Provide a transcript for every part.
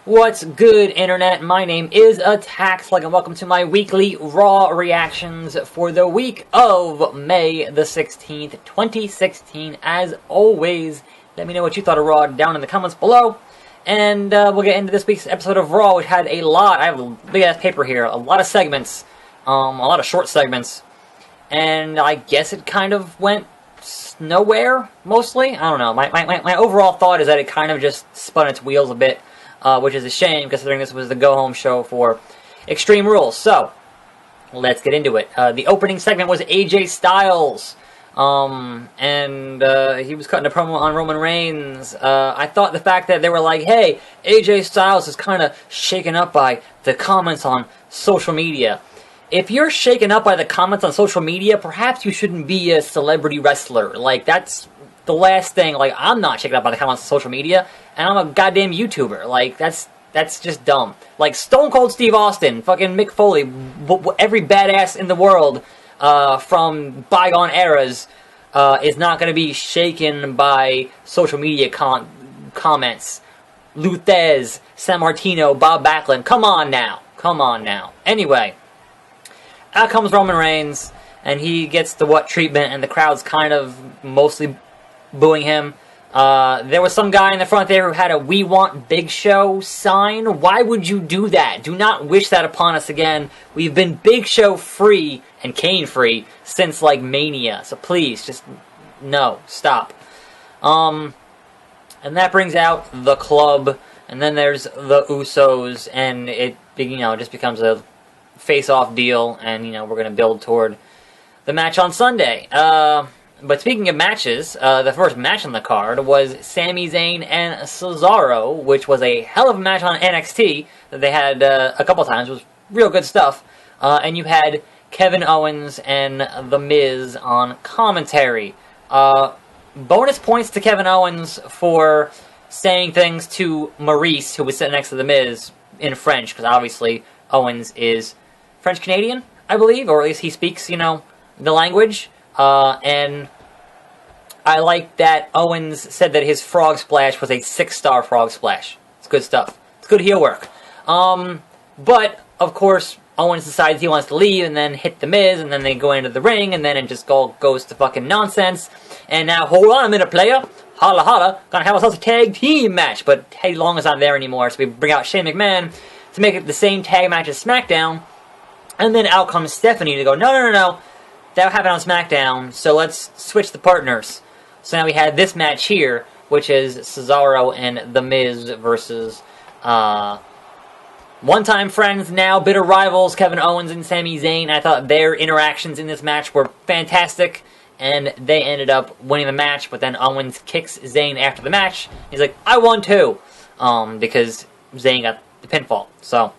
What's good, Internet? My name is Attackslug, and welcome to my weekly Raw reactions for the week of May the 16th, 2016. As always, let me know what you thought of Raw down in the comments below. And we'll get into this week's episode of Raw, which had a lot. I have a big-ass paper here. A lot of segments. A lot of short segments. And I guess it kind of went nowhere, mostly. I don't know. My overall thought is that it kind of just spun its wheels a bit. Which is a shame, considering this was the go-home show for Extreme Rules. So, let's get into it. The opening segment was AJ Styles, and he was cutting a promo on Roman Reigns. I thought the fact that they were like, hey, AJ Styles is kind of shaken up by the comments on social media. If you're shaken up by the comments on social media, perhaps you shouldn't be a celebrity wrestler. Like, that's the last thing. Like, I'm not shaken up by the comments on social media, and I'm a goddamn YouTuber. Like, that's just dumb. Like, Stone Cold Steve Austin, fucking Mick Foley, every badass in the world from bygone eras is not going to be shaken by social media comments. Luthez, San Martino, Bob Backlund, come on now. Come on now. Anyway, out comes Roman Reigns, and he gets the what treatment, and the crowd's kind of mostly booing him. There was some guy in the front there who had a "We Want Big Show" sign. Why would you do that? Do not wish that upon us again. We've been Big Show free and Kane free since, like, Mania. So please, just, no, stop. And that brings out the club, and then there's the Usos, and it, just becomes a face-off deal, and, we're going to build toward the match on Sunday. But speaking of matches, the first match on the card was Sami Zayn and Cesaro, which was a hell of a match on NXT that they had a couple times. It was real good stuff. And you had Kevin Owens and The Miz on commentary. Bonus points to Kevin Owens for saying things to Maurice, who was sitting next to The Miz, in French, because obviously Owens is French-Canadian, I believe, or at least he speaks, the language. And I like that Owens said that his frog splash was a 6-star frog splash. It's good stuff. It's good heel work. But, of course, Owens decides he wants to leave and then hit The Miz, and then they go into the ring, and then it just all goes to fucking nonsense. And now, hold on a minute, player. Holla holla. Gonna have ourselves a tag team match. But Teddy Long is not there anymore, so we bring out Shane McMahon to make it the same tag match as SmackDown. And then out comes Stephanie to go, no. That happened on SmackDown, so let's switch the partners. So now we had this match here, which is Cesaro and The Miz versus one-time friends, now bitter rivals, Kevin Owens and Sami Zayn. I thought their interactions in this match were fantastic, and they ended up winning the match, but then Owens kicks Zayn after the match. He's like, I won too, because Zayn got the pinfall. So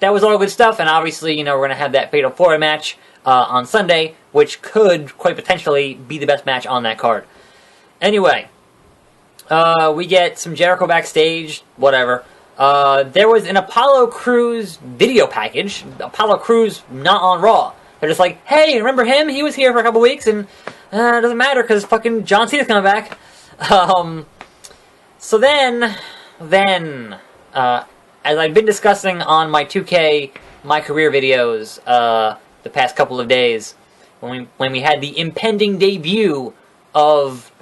that was all good stuff, and obviously, we're going to have that Fatal 4 match on Sunday, which could quite potentially be the best match on that card. Anyway, we get some Jericho backstage, whatever. There was an Apollo Crews video package. Apollo Crews not on Raw. They're just like, hey, remember him? He was here for a couple weeks, and it doesn't matter because fucking John Cena's coming back. So then, as I've been discussing on my 2K My Career videos, the past couple of days, when we had the impending debut of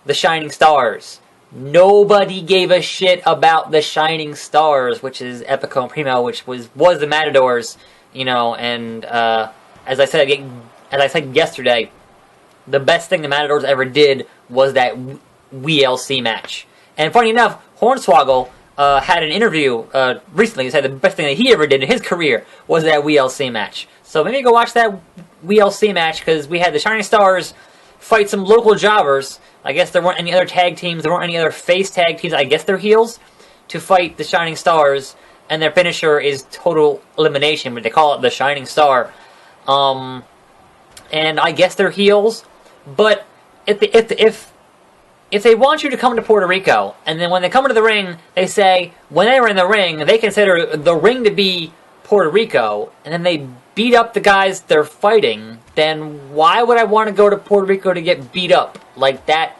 the Shining Stars. Nobody gave a shit about the Shining Stars, which is Epico and Primo, which was the Matadors, and as I said yesterday, the best thing the Matadors ever did was that WLC match. And funny enough, Hornswoggle had an interview recently. He said the best thing that he ever did in his career was that WLC match. So maybe go watch that WLC match, because we had the Shining Stars fight some local jobbers. I guess there weren't any other tag teams. There weren't any other face tag teams. I guess they're heels to fight the Shining Stars, and their finisher is total elimination, but they call it the Shining Star. And I guess they're heels, but if they want you to come to Puerto Rico, and then when they come into the ring, they say, when they were in the ring, they consider the ring to be Puerto Rico, and then they beat up the guys they're fighting, then why would I want to go to Puerto Rico to get beat up? Like, that,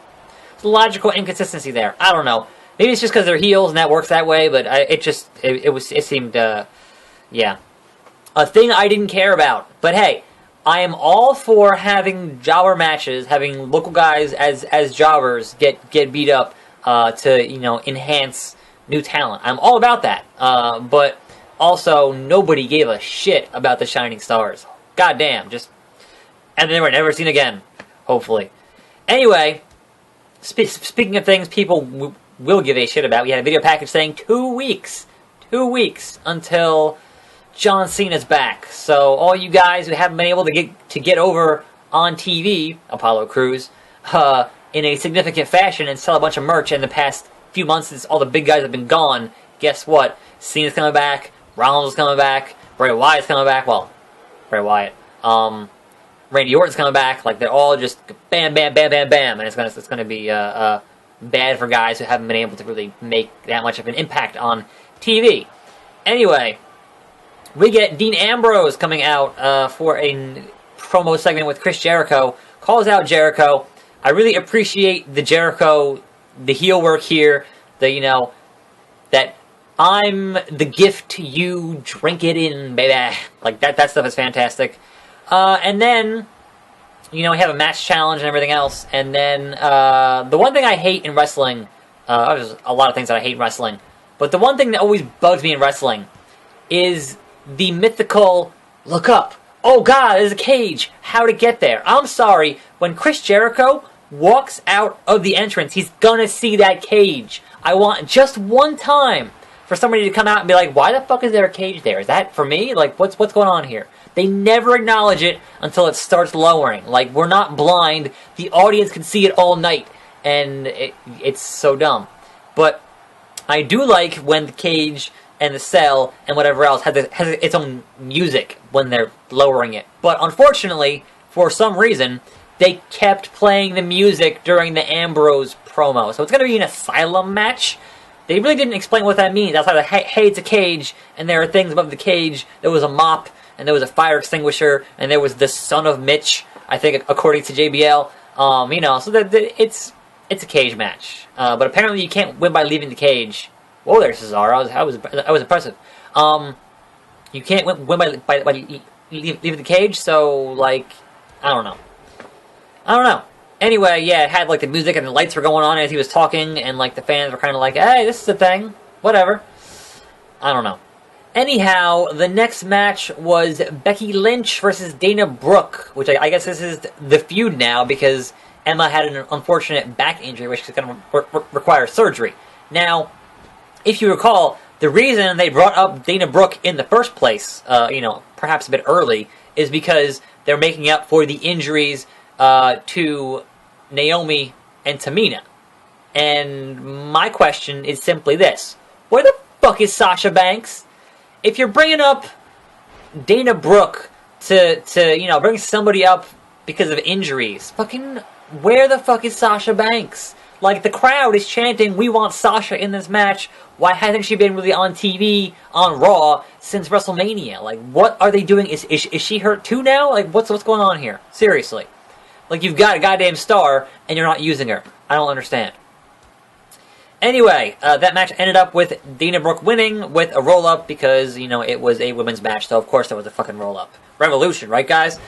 logical inconsistency there. I don't know. Maybe it's just because they're heels and that works that way, but it seemed, yeah. A thing I didn't care about. But hey, I am all for having jobber matches, having local guys as jobbers get beat up to, enhance new talent. I'm all about that. But also, nobody gave a shit about the Shining Stars. Goddamn, and they were never seen again, hopefully. Anyway, speaking of things people will give a shit about, we had a video package saying 2 weeks until John Cena's back. So all you guys who haven't been able to get over on TV, Apollo Crews, in a significant fashion and sell a bunch of merch in the past few months since all the big guys have been gone, guess what? Cena's coming back, Rollins is coming back, Bray Wyatt's coming back, well, Bray Wyatt, Randy Orton's coming back, like they're all just bam, bam, bam, bam, bam, and it's gonna be bad for guys who haven't been able to really make that much of an impact on TV. Anyway, we get Dean Ambrose coming out for a promo segment with Chris Jericho. Calls out Jericho. I really appreciate the heel work here. That I'm the gift, you drink it in, baby. Like, that stuff is fantastic. And then, we have a match challenge and everything else. And then, the one thing I hate in wrestling, there's a lot of things that I hate in wrestling, but the one thing that always bugs me in wrestling is the mythical, look up, oh god, there's a cage, how to get there. I'm sorry, when Chris Jericho walks out of the entrance, he's gonna see that cage. I want just one time for somebody to come out and be like, why the fuck is there a cage there? Is that for me? Like, what's going on here? They never acknowledge it until it starts lowering. Like, we're not blind. The audience can see it all night. And it's so dumb. But I do like when the cage and the cell and whatever else has its own music when they're lowering it. But unfortunately, for some reason, they kept playing the music during the Ambrose promo. So it's going to be an asylum match. They really didn't explain what that means. Outside of, hey, it's a cage, and there are things above the cage. There was a mop, and there was a fire extinguisher, and there was the son of Mitch, I think, according to JBL. So it's a cage match. But apparently you can't win by leaving the cage. Whoa there, Cesaro. That was impressive. You can't win by leaving the cage, so, like, I don't know. Anyway, yeah, it had, like, the music and the lights were going on as he was talking, and, like, the fans were kind of like, hey, this is a thing. Whatever. I don't know. Anyhow, the next match was Becky Lynch versus Dana Brooke, which I guess this is the feud now because Emma had an unfortunate back injury, which is going to require surgery. Now, if you recall, the reason they brought up Dana Brooke in the first place, perhaps a bit early, is because they're making up for the injuries to Naomi and Tamina. And my question is simply this. Where the fuck is Sasha Banks? If you're bringing up Dana Brooke to bring somebody up because of injuries, fucking where the fuck is Sasha Banks? Like, the crowd is chanting, we want Sasha in this match. Why hasn't she been really on TV, on Raw, since WrestleMania? Like, what are they doing? Is she hurt too now? Like, what's going on here? Seriously. Like, you've got a goddamn star, and you're not using her. I don't understand. Anyway, that match ended up with Dana Brooke winning with a roll-up because, it was a women's match, so of course there was a fucking roll-up. Revolution, right, guys?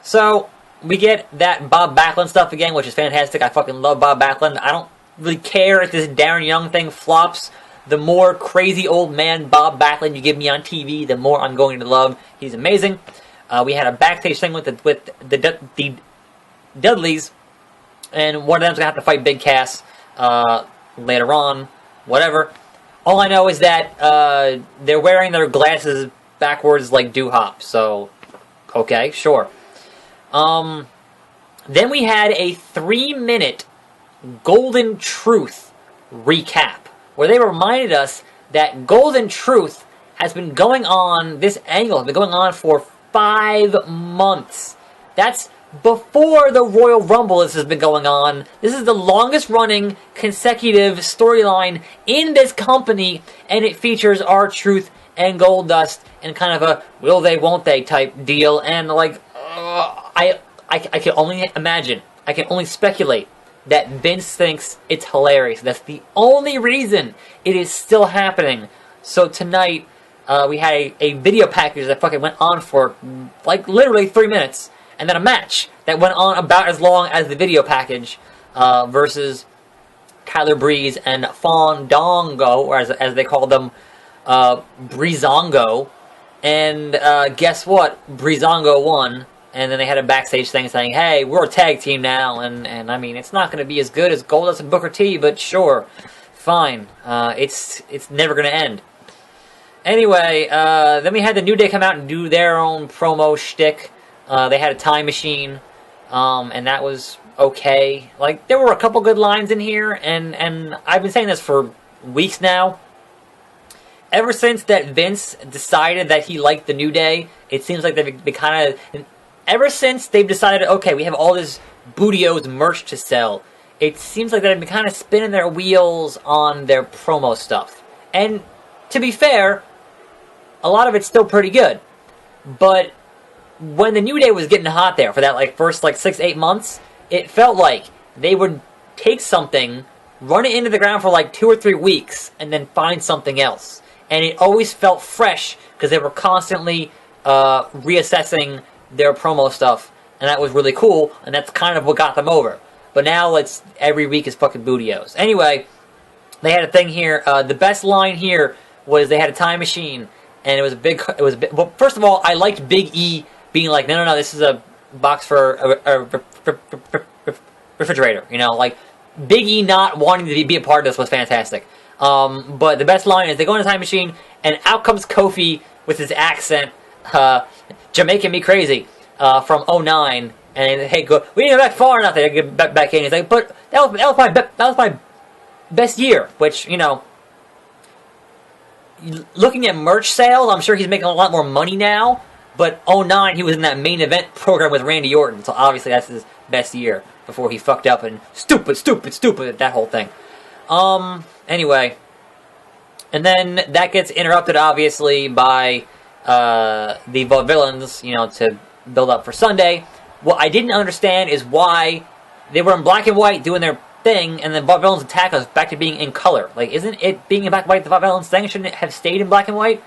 So, we get that Bob Backlund stuff again, which is fantastic. I fucking love Bob Backlund. I don't really care if this Darren Young thing flops. The more crazy old man Bob Backlund you give me on TV, the more I'm going to love. He's amazing. We had a backstage thing with the Dudleys, and one of them's going to have to fight Big Cass later on, whatever. All I know is that they're wearing their glasses backwards like Doo-Hop, so, okay, sure. Then we had a 3-minute Golden Truth recap, where they reminded us that Golden Truth has been going on, this angle has been going on for 5 months. That's before the Royal Rumble. This has been going on. This is the longest running consecutive storyline in this company, and it features R-Truth and Goldust in kind of a will they, won't they type deal, and like, I can only imagine, I can only speculate that Vince thinks it's hilarious. That's the only reason it is still happening. So tonight, we had a video package that fucking went on for, like, literally 3 minutes. And then a match that went on about as long as the video package, versus Tyler Breeze and Fandango, or as they call them, Breezango. And guess what? Breezango won. And then they had a backstage thing saying, hey, we're a tag team now. And I mean, it's not going to be as good as Goldust and Booker T, but sure. Fine. It's never going to end. Anyway, then we had the New Day come out and do their own promo shtick. They had a time machine, and that was okay. Like, there were a couple good lines in here, and I've been saying this for weeks now. Ever since that Vince decided that he liked the New Day, it seems like they've been kind of... Ever since they've decided, okay, we have all this Booty-O's merch to sell, it seems like they've been kind of spinning their wheels on their promo stuff. And, to be fair, a lot of it's still pretty good. But when the New Day was getting hot there for that first 6-8 months, it felt like they would take something, run it into the ground for 2 or 3 weeks, and then find something else. And it always felt fresh because they were constantly reassessing their promo stuff, and that was really cool, and that's kind of what got them over. But now every week is fucking Booty-O's. Anyway, they had a thing here. The best line here was they had a time machine, and it was a big. Well, first of all, I liked Big E being like, no, this is a box for a refrigerator. Big E not wanting to be a part of this was fantastic. But the best line is they go in a time machine, and out comes Kofi with his accent, Jamaican Me Crazy, from 09, and hey, we didn't go back far enough to get back in. He's like, but that was my best year, which, looking at merch sales, I'm sure he's making a lot more money now, but 09, he was in that main event program with Randy Orton, so obviously that's his best year before he fucked up and stupid, that whole thing. Anyway, and then that gets interrupted, obviously, by the Vaudevillains, to build up for Sunday. What I didn't understand is why they were in black and white doing their thing, and then Vaudevillains attack us back to being in color. Isn't it being in black and white the Vaudevillains thing? Shouldn't it have stayed in black and white?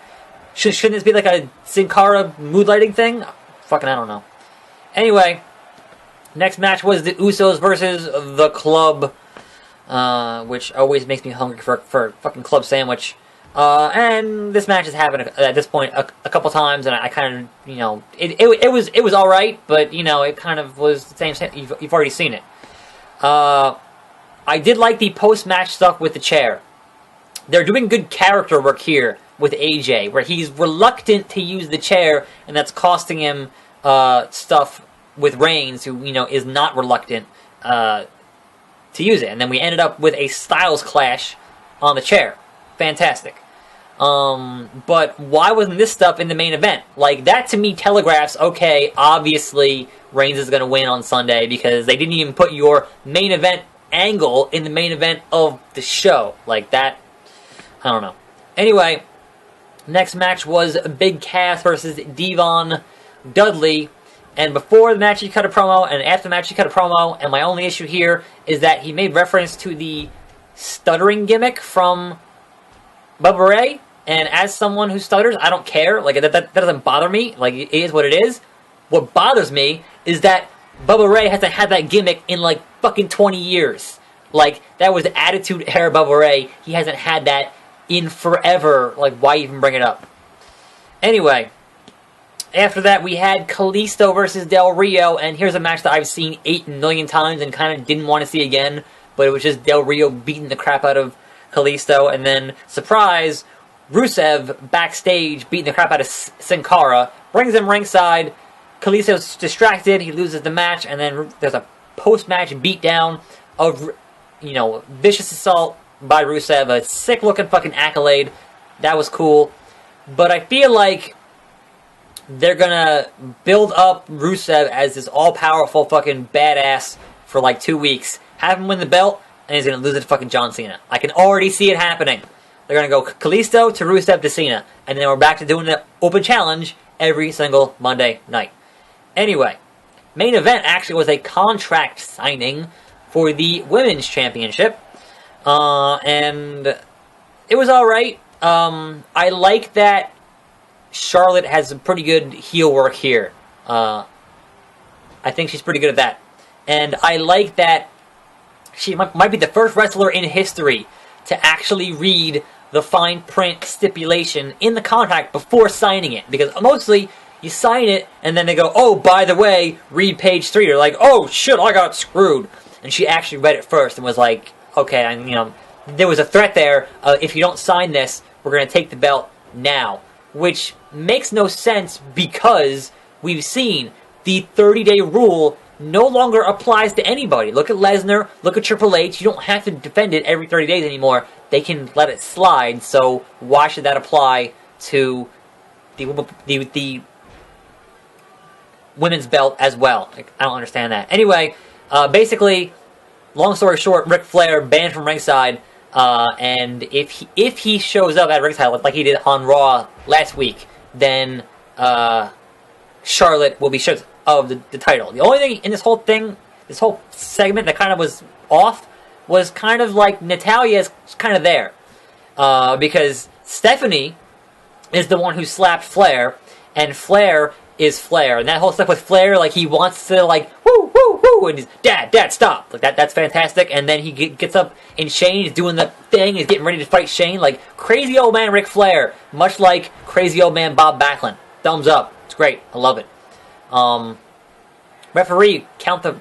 Shouldn't this be like a Sin Cara mood lighting thing? Fucking, I don't know. Anyway, next match was the Usos versus the Club, which always makes me hungry for a fucking club sandwich. And this match has happened at this point a couple times, and I kind of, it was all right, but it kind of was the same. You've already seen it. I did like the post-match stuff with the chair. They're doing good character work here with AJ, where he's reluctant to use the chair, and that's costing him stuff with Reigns, who is not reluctant to use it. And then we ended up with a Styles clash on the chair. Fantastic. But why wasn't this stuff in the main event? That to me telegraphs, okay, obviously Reigns is going to win on Sunday because they didn't even put your main event angle in the main event of the show. That, I don't know. Anyway, next match was Big Cass versus Devon Dudley. And before the match he cut a promo, and after the match he cut a promo, and my only issue here is that he made reference to the stuttering gimmick from Bubba Ray, and as someone who stutters, I don't care. That doesn't bother me. It is what it is. What bothers me is that Bubba Ray hasn't had that gimmick in, fucking 20 years. That was the Attitude Era Bubba Ray. He hasn't had that in forever. Why even bring it up? Anyway, after that, we had Kalisto versus Del Rio, and here's a match that I've seen 8 million times and kind of didn't want to see again, but it was just Del Rio beating the crap out of Kalisto, and then, surprise, Rusev backstage beating the crap out of Sin Cara, brings him ringside. Kalisto's distracted, he loses the match, and then there's a post-match beatdown of, vicious assault by Rusev, a sick-looking fucking accolade. That was cool. But I feel like they're gonna build up Rusev as this all-powerful fucking badass for 2 weeks, have him win the belt, and he's gonna lose it to fucking John Cena. I can already see it happening. They're gonna go Kalisto to Rusev to Cena, and then we're back to doing the open challenge every single Monday night. Anyway, main event actually was a contract signing for the Women's Championship. And it was alright. I like that Charlotte has some pretty good heel work here. I think she's pretty good at that. And I like that she might be the first wrestler in history to actually read the fine print stipulation in the contract before signing it. Because mostly, you sign it, and then they go, oh, by the way, read page 3. You're like, oh, shit, I got screwed. And she actually read it first and was like, okay, there was a threat there. If you don't sign this, we're going to take the belt now. Which makes no sense because we've seen the 30-day rule no longer applies to anybody. Look at Lesnar, look at Triple H. You don't have to defend it every 30 days anymore. They can let it slide, so why should that apply to the women's belt as well? Like, I don't understand that. Anyway, basically, long story short, Ric Flair banned from ringside, and if he shows up at ringside like he did on Raw last week, then Charlotte will be stripped of the title. The only thing in this whole thing, this whole segment that kind of was off, was kind of like Natalya's kind of there. Because Stephanie is the one who slapped Flair, and Flair is Flair. And that whole stuff with Flair, like, he wants to, like, woo, woo, woo, and he's, Dad, stop. Like, that's fantastic. And then he gets up in Shane, he's doing the thing, he's getting ready to fight Shane. Like, crazy old man Ric Flair, much like crazy old man Bob Backlund. Thumbs up. It's great. I love it. Referee, count the...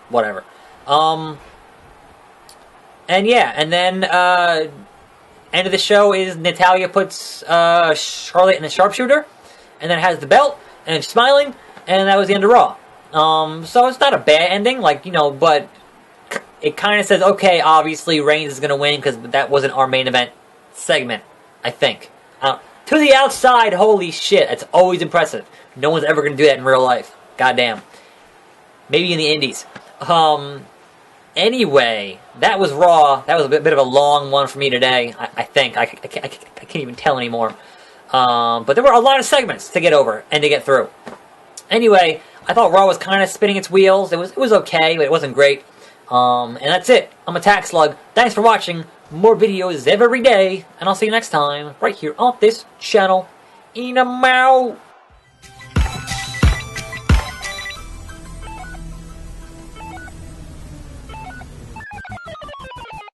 whatever. And yeah, and then, end of the show is Natalya puts, Charlotte in the sharpshooter, and then has the belt, and it's smiling, and that was the end of Raw. So it's not a bad ending, like, but it kind of says, okay, obviously Reigns is gonna win, because that wasn't our main event segment, I think. To the outside, holy shit, that's always impressive. No one's ever gonna do that in real life. Goddamn. Maybe in the indies. Anyway, that was Raw. That was a bit of a long one for me today, I think. I can't even tell anymore. But there were a lot of segments to get over and to get through. Anyway, I thought Raw was kind of spinning its wheels. It was okay, but it wasn't great. And that's it. I'm Attack Slug. Thanks for watching. More videos every day. And I'll see you next time, right here on this channel. Eat 'em out.